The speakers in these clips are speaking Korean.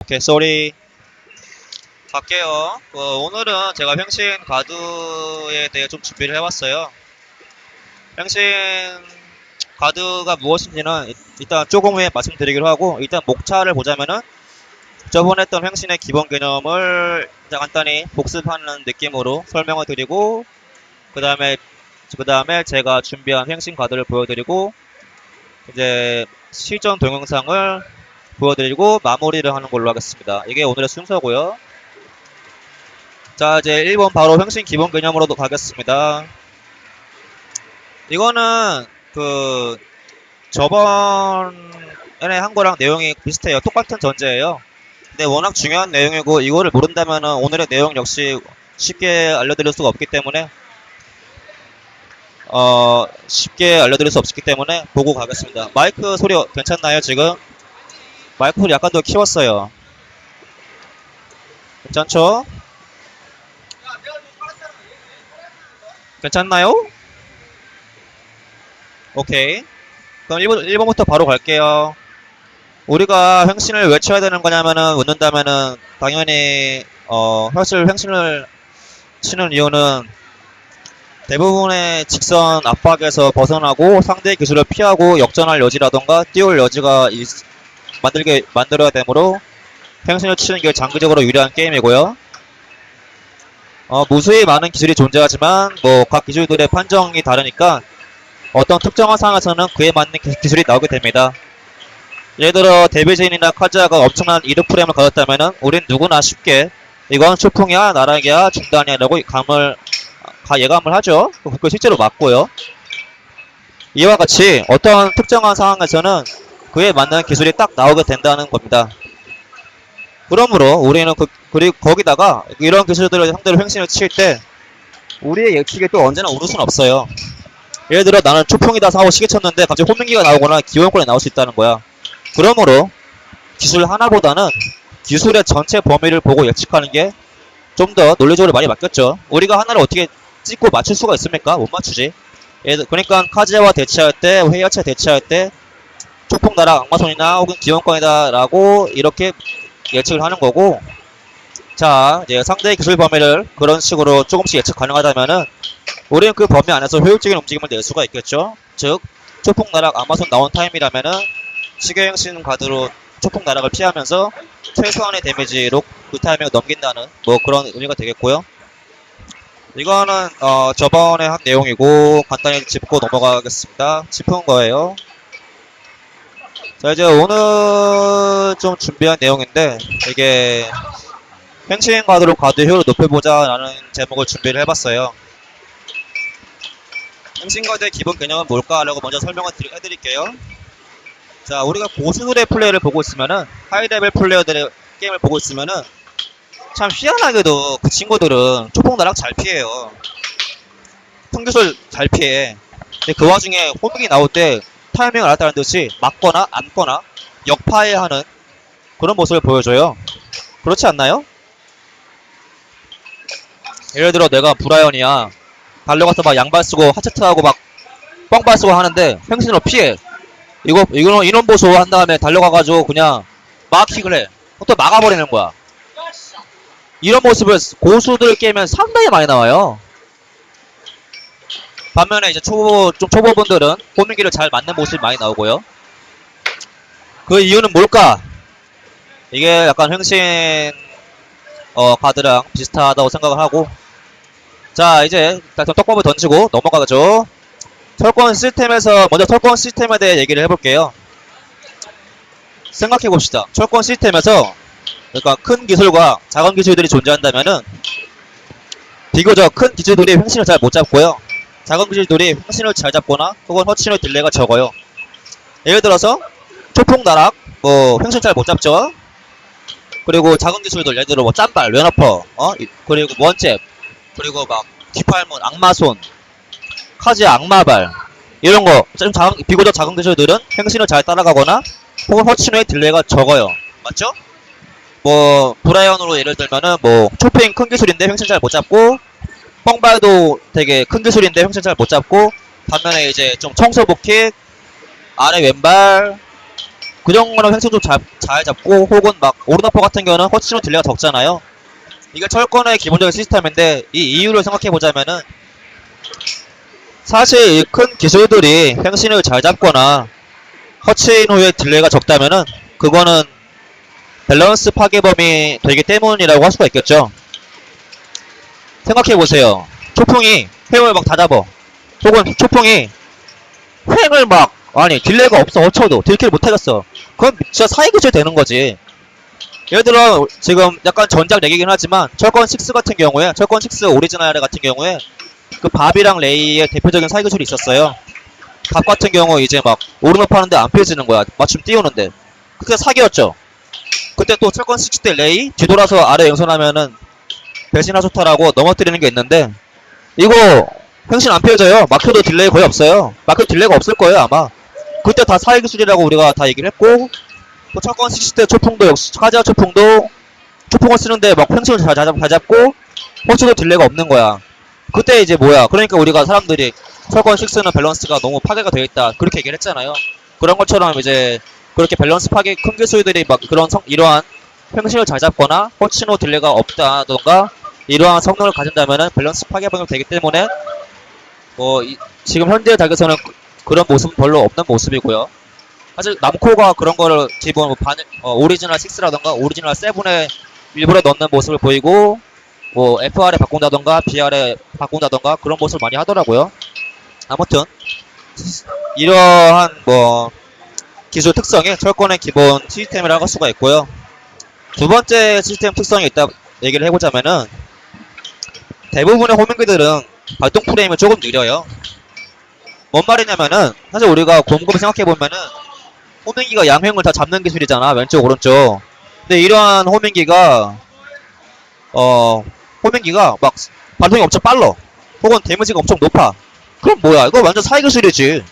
오케이, 쏘리. 갈게요. 오늘은 제가 횡신 가드에 대해 좀 준비를 해봤어요. 횡신 가드가 무엇인지는 일단 조금 후에 말씀드리기로 하고, 일단 목차를 보자면은 저번에 했던 횡신의 기본 개념을 간단히 복습하는 느낌으로 설명을 드리고, 그 다음에 제가 준비한 횡신 가드를 보여드리고, 이제 실전 동영상을 보여드리고 마무리를 하는 걸로 하겠습니다. 이게 오늘의 순서고요. 자, 이제 1번 바로 횡신 기본 개념으로도 가겠습니다. 이거는 저번에 한 거랑 내용이 비슷해요. 똑같은 전제예요. 근데 워낙 중요한 내용이고 이거를 모른다면은 오늘의 내용 역시 쉽게 알려드릴 수가 없기 때문에 보고 가겠습니다. 마이크 소리 괜찮나요? 지금 마이크 소리 약간 더 키웠어요. 괜찮죠? 괜찮나요? 오케이. 그럼 1번부터 바로 갈게요. 우리가 횡신을 왜 쳐야 되는 거냐면은, 묻는다면은, 당연히, 사실 횡신을 치는 이유는 대부분의 직선 압박에서 벗어나고 상대의 기술을 피하고 역전할 여지라던가 띄울 여지가 만들어야 되므로 횡신을 치는 게 장기적으로 유리한 게임이고요. 무수히 많은 기술이 존재하지만 각 기술들의 판정이 다르니까 어떤 특정한 상황에서는 그에 맞는 기술이 나오게 됩니다. 예를 들어 데뷔진이나 카즈아가 엄청난 이드 프레임을 가졌다면은 우린 누구나 쉽게 이건 초풍이야, 나락이야, 중단이야 라고 예감을 하죠. 그거 실제로 맞고요. 이와 같이 어떤 특정한 상황에서는 그에 맞는 기술이 딱 나오게 된다는 겁니다. 그러므로 우리는 그리고 거기다가 이런 기술들을 상대로 횡신을 칠 때 우리의 예측이 또 언제나 오를 수는 없어요. 예를 들어 나는 초풍이다 하고 시계 쳤는데 갑자기 호민기가 나오거나 기원권이 나올 수 있다는 거야. 그러므로 기술 하나보다는 기술의 전체 범위를 보고 예측하는 게 좀 더 논리적으로 많이 맞겠죠. 우리가 하나를 어떻게 찍고 맞출 수가 있습니까? 못 맞추지. 그러니까 카즈야와 대치할 때, 헤이아치와 대치할 때 초풍 나락 악마손이나 혹은 기원권이다 라고 이렇게 예측을 하는 거고, 자, 이제 상대의 기술 범위를 그런 식으로 조금씩 예측 가능하다면은 우리는 그 범위 안에서 효율적인 움직임을 낼 수가 있겠죠. 즉, 초풍 나락 악마손 나온 타임이라면은 시계행신 가드로 초풍 나락을 피하면서 최소한의 데미지로 그 타이밍을 넘긴다는 그런 의미가 되겠고요. 이거는 저번에 한 내용이고 간단히 짚고 넘어가겠습니다. 짚은 거예요. 자, 이제 오늘 좀 준비한 내용인데, 이게 횡신 가드로 가드 효율을 높여보자 라는 제목을 준비를 해봤어요. 횡신 가드의 기본 개념은 뭘까 라고 먼저 설명을 해드릴게요. 자, 우리가 고수들의 플레이를 보고 있으면은, 하이레벨 플레이어들의 게임을 보고 있으면은 참 희한하게도 그 친구들은 초풍 나락 잘 피해요. 풍기술 잘 피해. 근데 그 와중에 호밍이 나올 때 타이밍을 알았다는 듯이 맞거나 안거나 역파해하는 그런 모습을 보여줘요. 그렇지 않나요? 예를 들어 내가 브라이언이야. 달려가서 막 양발 쓰고 하체트하고 막 뻥발 쓰고 하는데 횡신으로 피해. 이거는 인원 보소 한 다음에 달려가가지고 그냥 막킥을 해. 또 막아버리는 거야. 이런 모습을 고수들 게임엔 상당히 많이 나와요. 반면에 이제 초보분들은 호밍기를 잘 맞는 모습이 많이 나오고요. 그 이유는 뭘까? 이게 약간 횡신 가드랑 비슷하다고 생각을 하고, 자, 이제 떡밥을 던지고 넘어가죠. 철권 시스템에 대해 얘기를 해볼게요. 생각해봅시다. 철권 시스템에서 그러니까 큰 기술과 작은 기술들이 존재한다면은 비교적 큰 기술들이 횡신을 잘 못 잡고요. 작은 기술들이 횡신을 잘 잡거나 혹은 허친의 딜레이가 적어요. 예를 들어서 초풍 나락 횡신 잘 못 잡죠. 그리고 작은 기술들 예를 들어 짬발, 왼어퍼, 그리고 원잽, 그리고 막 뒷팔문, 악마손, 카즈야 악마발 이런 거 좀 비교적 작은 기술들은 횡신을 잘 따라가거나 혹은 허친의 딜레이가 적어요. 맞죠? 브라이언으로 예를 들면은 초핑 큰 기술인데 횡신 잘 못 잡고, 뻥발도 되게 큰 기술인데 횡신 잘 못 잡고, 반면에 이제 좀 청소복킥, 아래 왼발, 그 정도는 횡신 좀 잘 잡고, 혹은 막 오르너퍼 같은 경우는 허치로 딜레이가 적잖아요. 이게 철권의 기본적인 시스템인데, 이 이유를 생각해보자면은 사실 이 큰 기술들이 횡신을 잘 잡거나 허치인 후에 딜레이가 적다면은 그거는 밸런스 파괴범이 되기 때문이라고 할 수가 있겠죠. 생각해보세요. 초풍이 횡을 막 다 잡아. 혹은 초풍이 횡을 막, 아니 딜레이가 없어. 어쳐도 딜킬 못하겠어. 그건 진짜 사이기질 되는 거지. 예를 들어 지금 약간 전작 얘기긴 하지만 철권 6 같은 경우에, 철권 6 오리지널 같은 경우에 그 밥이랑 레이의 대표적인 사이기술이 있었어요. 밥 같은 경우 이제 막 오르막 하는데 안 펴지는 거야. 맞춤 띄우는데. 그때 사기였죠. 그때 또 철권 6 때 레이 뒤돌아서 아래 연선하면은 배신하소타라고 넘어뜨리는 게 있는데, 이거 횡신 안 펴져요. 마크도 딜레이 거의 없어요. 마크 딜레이가 없을 거예요 아마. 그때 다 사이기술이라고 우리가 다 얘기를 했고, 또 철권 6 때 초풍도 역시 카지아 초풍도 초풍을 쓰는데 막 횡신을 잘 잡고 호치도 딜레이가 없는 거야. 그때 이제 뭐야, 그러니까 우리가 사람들이 철권 6는 밸런스가 너무 파괴가 되어 있다 그렇게 얘기를 했잖아요. 그런 것처럼 이제 그렇게 밸런스 파괴 큰 기술들이 막 그런 이러한 횡신을 잘 잡거나 호치노 딜레이가 없다던가 이러한 성능을 가진다면은 밸런스 파괴범이 되기 때문에 뭐 지금 현재 닭에서는 그런 모습은 별로 없는 모습이고요. 사실 남코가 그런 거를 기본 오리지널 6라던가 오리지널 7에 일부러 넣는 모습을 보이고, 뭐 FR에 바꾼다던가 BR에 바꾼다던가 그런 모습을 많이 하더라고요. 아무튼 이러한 뭐 기술 특성이 철권의 기본 시스템이라고 할 수가 있고요. 두 번째 시스템 특성이 있다 얘기를 해보자면은, 대부분의 호밍기들은 발동 프레임이 조금 느려요. 뭔 말이냐면은, 사실 우리가 곰곰이 생각해보면은 호밍기가 양횡을 다 잡는 기술이잖아, 왼쪽 오른쪽. 근데 이러한 호밍기가 막 발동이 엄청 빨라, 혹은 데미지가 엄청 높아. 그럼 뭐야, 이거 완전 사이기술이지.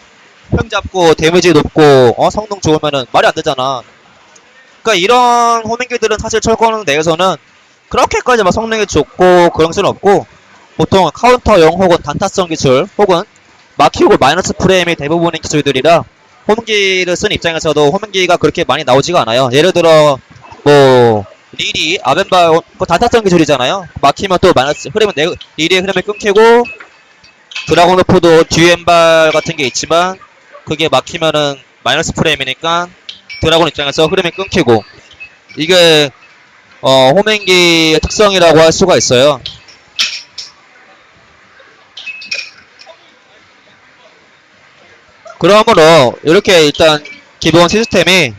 횡 잡고 데미지 높고 성능 좋으면은 말이 안 되잖아. 그러니까 이런 호밍기들은 사실 철권 내에서는 그렇게까지 막 성능이 좋고 그런 기술은 없고, 보통 카운터용 혹은 단타성 기술 혹은 막히고 마이너스 프레임이 대부분인 기술들이라 호밍기를 쓴 입장에서도 호밍기가 그렇게 많이 나오지가 않아요. 예를 들어 뭐 릴이 아벤발 그 단타성 기술이잖아요. 막히면 또 마이너스 흐름은 릴의 흐름이 끊기고, 드라곤오프도 뒤왼발 같은 게 있지만 그게 막히면은 마이너스 프레임이니까 드라곤 입장에서 흐름이 끊기고, 이게 호밍기의 특성이라고 할 수가 있어요. 그러므로 이렇게 일단 기본 시스템이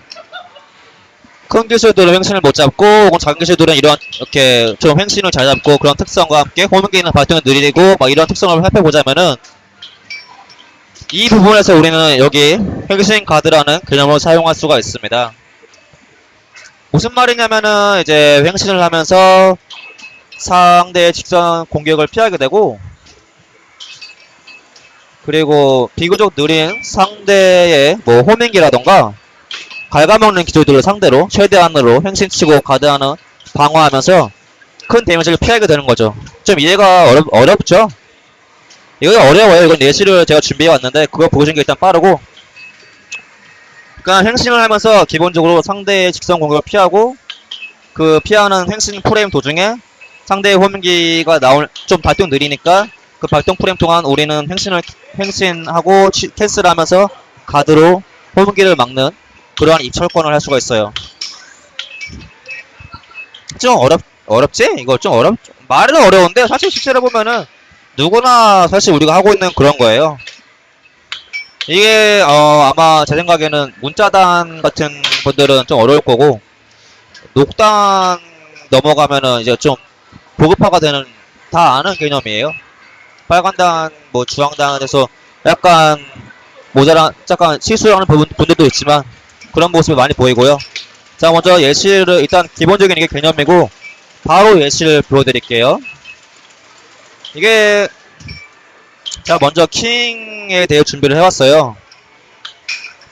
큰 기술들은 횡신을 못 잡고, 혹은 작은 기술들은 이렇게 좀 횡신을 잘 잡고 그런 특성과 함께 호밍기는 발동이 느리고 막 이런 특성을 살펴보자면은, 이 부분에서 우리는 여기 횡신 가드라는 개념을 사용할 수가 있습니다. 무슨 말이냐면은, 이제 횡신을 하면서 상대의 직선 공격을 피하게 되고, 그리고 비교적 느린 상대의 뭐 호밍기라던가 갉아먹는 기술들을 상대로 최대한으로 횡신치고 가드하는 방어하면서 큰 데미지를 피하게 되는 거죠. 좀 이해가 어렵죠? 이거 어려워요. 이건 예시를 제가 준비해 왔는데 그거 보여준 게 일단 빠르고, 그러니까 횡신을 하면서 기본적으로 상대의 직선 공격을 피하고, 그 피하는 횡신 프레임 도중에 상대의 호밍기가 좀 발동 느리니까 그 발동 프레임 동안 우리는 횡신하고 캔슬 하면서 가드로 호밍기를 막는 그러한 입철권을 할 수가 있어요. 좀 어렵지? 이거 좀 말은 어려운데 사실 실제로 보면은 누구나 사실 우리가 하고 있는 그런 거예요. 이게 아마 제 생각에는 문자단 같은 분들은 좀 어려울 거고, 녹단 넘어가면은 이제 좀 보급화가 되는, 다 아는 개념이에요. 빨간단 뭐 주황단에서 약간 약간 실수하는 분들도 있지만 그런 모습이 많이 보이고요. 자, 먼저 예시를, 일단 기본적인 이게 개념이고 바로 예시를 보여드릴게요. 이게 제가 먼저 킹에 대해 준비를 해왔어요.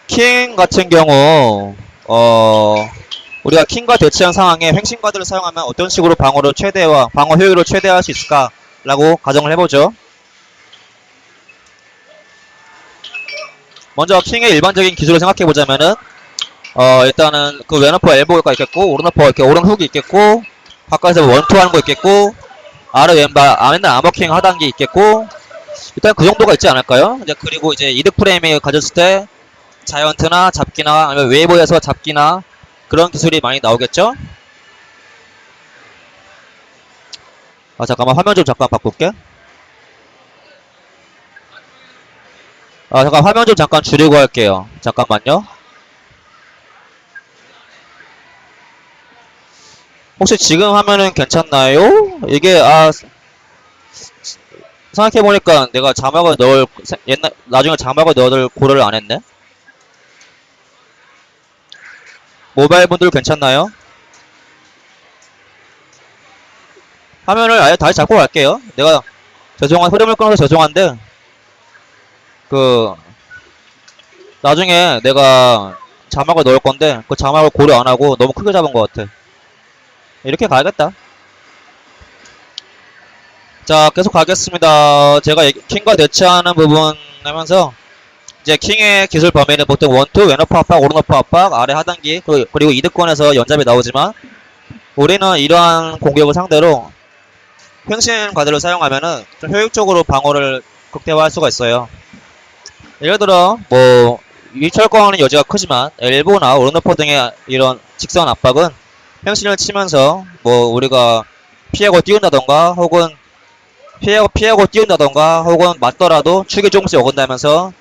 킹 같은 경우 우리가 킹과 대치한 상황에 횡신카드를 사용하면 어떤 식으로 방어 효율을 최대화할 수 있을까 라고 가정을 해보죠. 먼저 킹의 일반적인 기술을 생각해보자면은, 일단은 그 왼어퍼 엘보가 있겠고, 오른어퍼 이렇게 오른 훅이 있겠고, 가까이서 원투 하는 거 있겠고, 아래 왼발, 맨날 아머킹 하단기 있겠고, 일단 그 정도가 있지 않을까요? 이제 그리고 이제 이득 프레임이 가졌을 때, 자이언트나 잡기나, 아니면 웨이브에서 잡기나, 그런 기술이 많이 나오겠죠? 잠깐만, 화면 좀 잠깐 바꿀게. 잠깐 화면 좀 잠깐 줄이고 할게요. 잠깐만요. 혹시 지금 화면은 괜찮나요? 이게, 생각해보니까 내가 자막을 나중에 자막을 넣을 고려를 안 했네? 모바일 분들 괜찮나요? 화면을 아예 다시 잡고 갈게요. 내가 흐름을 끊어서 죄송한데, 그, 나중에 내가 자막을 넣을 건데, 그 자막을 고려 안 하고 너무 크게 잡은 것 같아. 이렇게 가야겠다. 자, 계속 가겠습니다. 제가 킹과 대치하는 부분 하면서, 이제 킹의 기술 범위는 보통 원투, 왼어퍼 압박, 오른어퍼 압박, 아래 하단기, 그리고 이득권에서 연잡이 나오지만, 우리는 이러한 공격을 상대로 횡신 과대를 사용하면은 좀 효율적으로 방어를 극대화할 수가 있어요. 예를 들어, 위철권의 여지가 크지만, 엘보나 오른어퍼 등의 이런 직선 압박은 횡신을 치면서, 우리가 피하고 띄운다던가, 혹은 피하고 띄운다던가, 혹은 맞더라도 축이 조금씩 어긋나면서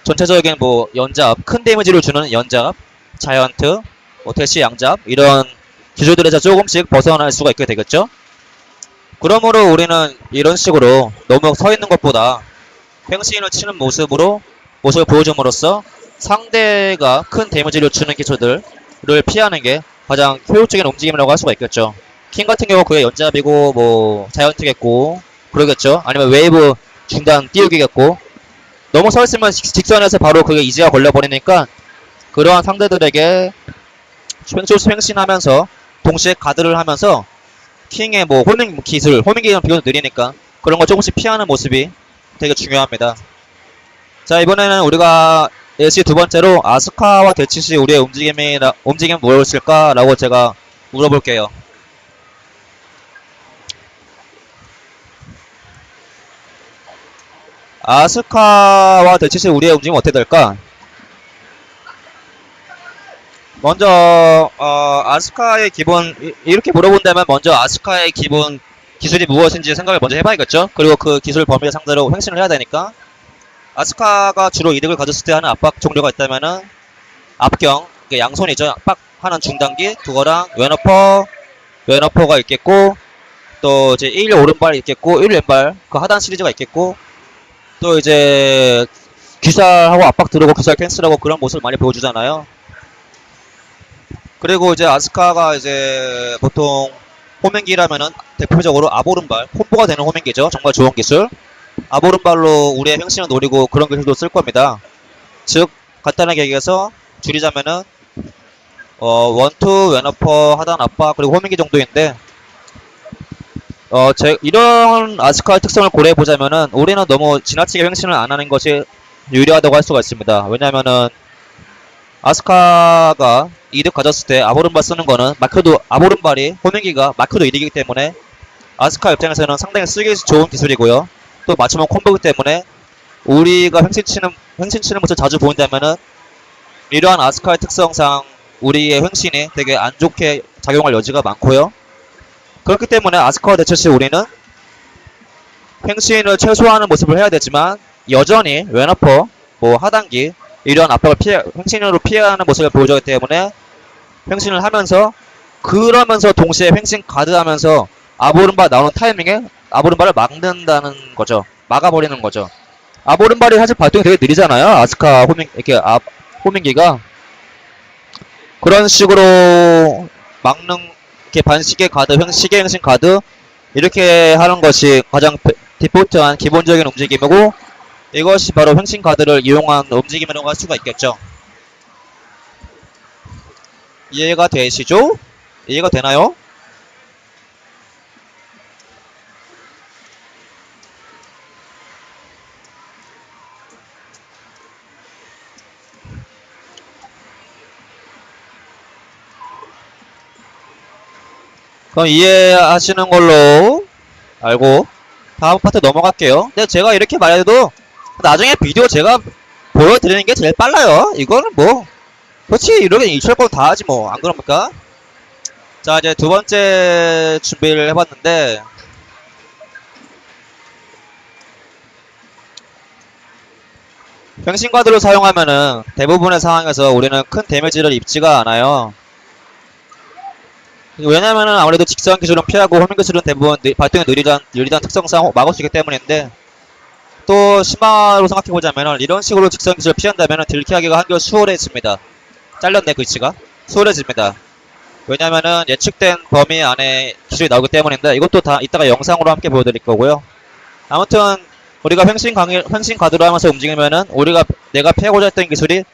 전체적인 연잡, 큰 데미지를 주는 연잡, 자이언트, 대시 양잡, 이런 기술들에서 조금씩 벗어날 수가 있게 되겠죠? 그러므로 우리는 이런 식으로 너무 서 있는 것보다 횡스윙을 치는 모습을 보여줌으로써 상대가 큰 데미지를 주는 기술들을 피하는 게 가장 효율적인 움직임이라고 할 수가 있겠죠. 킹 같은 경우 그게 연잡이고 자이언트겠고 그러겠죠. 아니면 웨이브 중단 띄우기겠고 너무 서 있으면 직선에서 바로 그게 이지가 걸려버리니까 그러한 상대들에게 횡신하면서 동시에 가드를 하면서 킹의 호밍 기술은 비교는 느리니까 그런 거 조금씩 피하는 모습이 되게 중요합니다. 자, 이번에는 우리가 예시 두 번째로 아스카와 대치 시 우리의 움직임이 무엇일까라고 제가 물어볼게요. 아스카와 대치 시 우리의 움직임은 어떻게 될까? 먼저 아스카의 기본 이렇게 물어본다면 먼저 아스카의 기본 기술이 무엇인지 생각을 먼저 해봐야겠죠. 그리고 그 기술 범위를 상대로 횡신을 해야 되니까 아스카가 주로 이득을 가졌을 때 하는 압박 종류가 있다면은 앞경 양손이죠. 압박하는 중단기 그거랑 왼어퍼가 있겠고 또 이제 1 오른발이 있겠고 1 왼발 그 하단 시리즈가 있겠고 또 이제 귀살하고 압박 들어오고 귀살 캔슬하고 그런 모습을 많이 보여주잖아요. 그리고 이제 아스카가 이제 보통 호밍기라면은 대표적으로 앞오른발 콤보가 되는 호밍기죠. 정말 좋은 기술. 앞오른발로 우리의 횡신을 노리고 그런 기술도 쓸 겁니다. 즉 간단하게 얘기해서 줄이자면은 원투 왼어퍼 하단 압박 그리고 호밍기 정도인데 이런 아스카의 특성을 고려해 보자면은 우리는 너무 지나치게 횡신을 안 하는 것이 유리하다고 할 수가 있습니다. 왜냐면은 아스카가 이득 가졌을 때 앞오른발 쓰는 거는 앞오른발이 호밍기가 막혀도 이득이기 때문에 아스카 입장에서는 상당히 쓰기 좋은 기술이고요. 또 맞춤형 콤보이기 때문에 우리가 횡신 치는 모습을 자주 보인다면은 이러한 아스카의 특성상 우리의 횡신이 되게 안 좋게 작용할 여지가 많고요. 그렇기 때문에 아스카와 대처 시 우리는 횡신을 최소화하는 모습을 해야 되지만 여전히 왼어퍼, 하단기 이러한 압박을 횡신으로 피하는 모습을 보여주기 때문에 횡신을 하면서 그러면서 동시에 횡신 가드하면서 앞오른발 나오는 타이밍에 앞오른발을 막는다는 거죠. 막아버리는 거죠. 앞오른발이 사실 발동이 되게 느리잖아요. 아스카 호밍기가 그런 식으로 막는 이렇게 반시계 가드, 시계 횡신 가드 이렇게 하는 것이 가장 디폴트한 기본적인 움직임이고 이것이 바로 횡신 카드를 이용한 움직임이라고 할 수가 있겠죠. 이해가 되시죠? 이해가 되나요? 그럼 이해하시는 걸로 알고 다음 파트 넘어갈게요. 근데 제가 이렇게 말해도 나중에 비디오 제가 보여드리는 게 제일 빨라요. 이거는 뭐 그렇지 이렇게 이철 거다 하지 뭐 안 그럽니까? 자 이제 두 번째 준비를 해봤는데 횡신카드를 사용하면은 대부분의 상황에서 우리는 큰 데미지를 입지가 않아요. 왜냐면은 아무래도 직선 기술은 피하고 호밍 기술은 대부분 발동이 느리단 특성상 막을 수 있기 때문인데 또 심화로 생각해보자면은 이런 식으로 직선 기술을 피한다면은 딜키하기가 한결 수월해집니다. 잘렸네 글씨가. 수월해집니다. 왜냐면은 예측된 범위 안에 기술이 나오기 때문인데 이것도 다 이따가 영상으로 함께 보여드릴 거고요. 아무튼 우리가 횡신 가드로 하면서 움직이면은 내가 피하고자 했던 기술이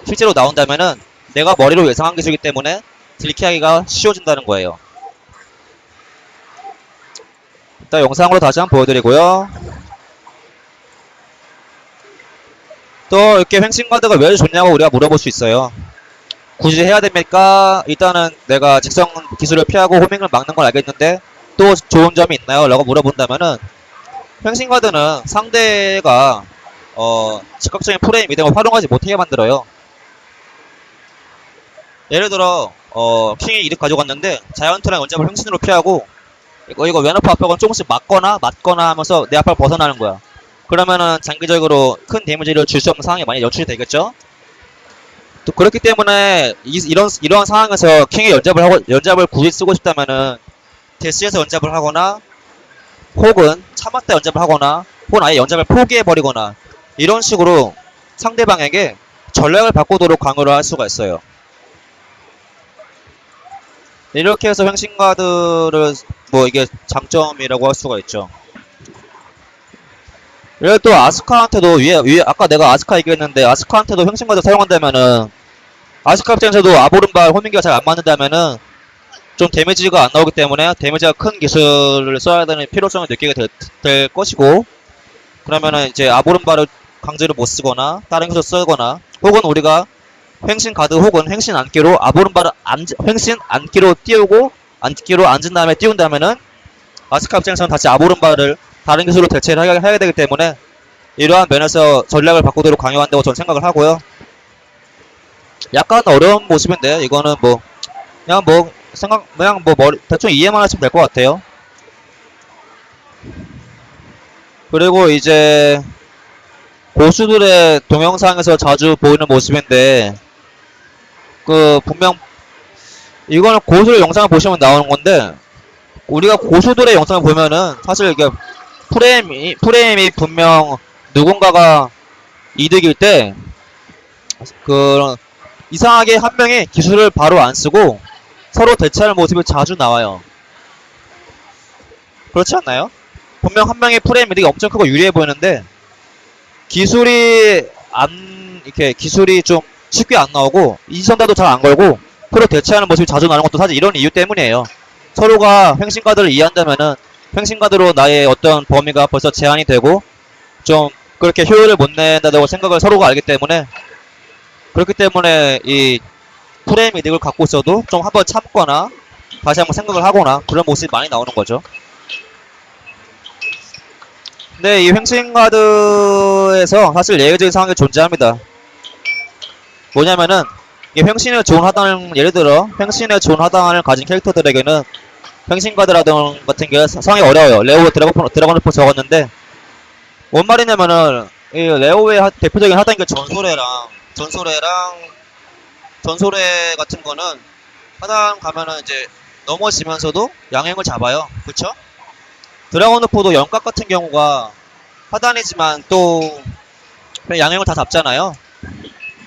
실제로 나온다면은 내가 머리로 예상한 기술이기 때문에 딜키하기가 쉬워진다는 거예요. 일단 영상으로 다시 한번 보여드리고요. 또 이렇게 횡신 카드가 왜 좋냐고 우리가 물어볼 수 있어요. 굳이 해야 됩니까? 일단은 내가 직선 기술을 피하고 호밍을 막는 걸 알겠는데 또 좋은 점이 있나요? 라고 물어본다면은 횡신 카드는 상대가 즉각적인 프레임 이동을 활용하지 못하게 만들어요. 예를 들어 킹이 이득 가져갔는데 자이언트랑 원잡을 횡신으로 피하고 이거 왼어퍼 압박은 조금씩 맞거나 하면서 내 압박을 벗어나는 거야. 그러면은 장기적으로 큰 데미지를 줄 수 없는 상황이 많이 연출이 되겠죠? 또 그렇기 때문에 이런 상황에서 킹의 연잡을 굳이 쓰고 싶다면은 대시에서 연잡을 하거나 혹은 참았다 연잡을 하거나 혹은 아예 연잡을 포기해버리거나 이런 식으로 상대방에게 전략을 바꾸도록 강요를 할 수가 있어요. 이렇게 해서 횡신카드를 뭐 이게 장점이라고 할 수가 있죠. 그리고 또 아스카한테도 위에 아까 내가 아스카 얘기했는데 아스카한테도 횡신카드 사용한다면은 아스카 입장에서도 아보른발 호밍기가 잘 안 맞는다면은 좀 데미지가 안 나오기 때문에 데미지가 큰 기술을 써야 되는 필요성을 느끼게 될 것이고 그러면은 이제 아보른발을 강제로 못 쓰거나 다른 기술 쓰거나 혹은 우리가 횡신 가드 혹은 횡신 안기로 아보른발을 횡신 안기로 띄우고 안기로 앉은 다음에 띄운다면은 아스카 입장에서는 다시 아보른발을 다른 기술로 대체를 해야 되기 때문에 이러한 면에서 전략을 바꾸도록 강요한다고 저는 생각을 하고요. 약간 어려운 모습인데 이거는 뭐 그냥 대충 이해만 하시면 될 것 같아요. 그리고 이제 고수들의 동영상에서 자주 보이는 모습인데 분명 이거는 고수의 영상을 보시면 나오는 건데 우리가 고수들의 영상을 보면은 사실 이게 프레임이 분명 누군가가 이득일 때 이상하게 한 명이 기술을 바로 안 쓰고 서로 대체하는 모습이 자주 나와요. 그렇지 않나요? 분명 한 명의 프레임 이득이 엄청 크고 유리해 보이는데 기술이 좀 쉽게 안 나오고 이지선다도 잘 안 걸고 서로 대체하는 모습이 자주 나오는 것도 사실 이런 이유 때문이에요. 서로가 횡신카드를 이해한다면은 횡신카드로 나의 어떤 범위가 벌써 제한이 되고 좀 그렇게 효율을 못 낸다고 생각을 서로가 알기 때문에 그렇기 때문에 이 프레임 이득을 갖고 있어도 좀 한번 참거나 다시 한번 생각을 하거나 그런 모습이 많이 나오는 거죠. 근데 이 횡신카드에서 사실 예외적인 상황이 존재합니다. 뭐냐면은 이 횡신에 좋은 하단 예를 들어 횡신에 좋은 하단을 가진 캐릭터들에게는 횡신카드라든 같은 게 상당히 어려워요. 레오의 드래곤 포 적었는데 뭔 말이냐면은 이 레오의 대표적인 하단인 게 전소래 같은 거는 하단 가면은 이제 넘어지면서도 양행을 잡아요. 그쵸? 드래곤포도 영각 같은 경우가 하단이지만 또 양행을 다 잡잖아요.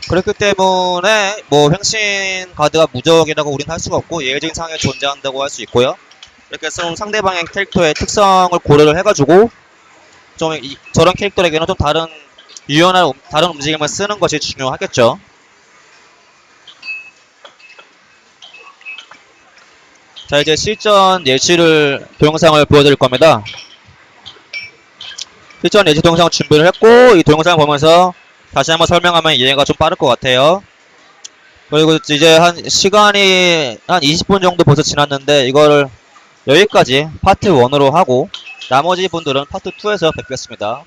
그렇기 때문에 뭐 횡신 카드가 무적이라고 우리는 할 수가 없고 예외적인 상황에 존재한다고 할 수 있고요. 이렇게 좀 상대방의 캐릭터의 특성을 고려를 해가지고 좀 저런 캐릭터에게는 좀 유연한 다른 움직임을 쓰는 것이 중요하겠죠. 자 이제 실전 예시를 동영상을 보여드릴 겁니다. 실전 예시 동영상을 준비를 했고 이 동영상을 보면서 다시 한번 설명하면 이해가 좀 빠를 것 같아요. 그리고 이제 시간이 한 20분 정도 벌써 지났는데 이거를 여기까지 파트 1으로 하고 나머지 분들은 파트 2에서 뵙겠습니다.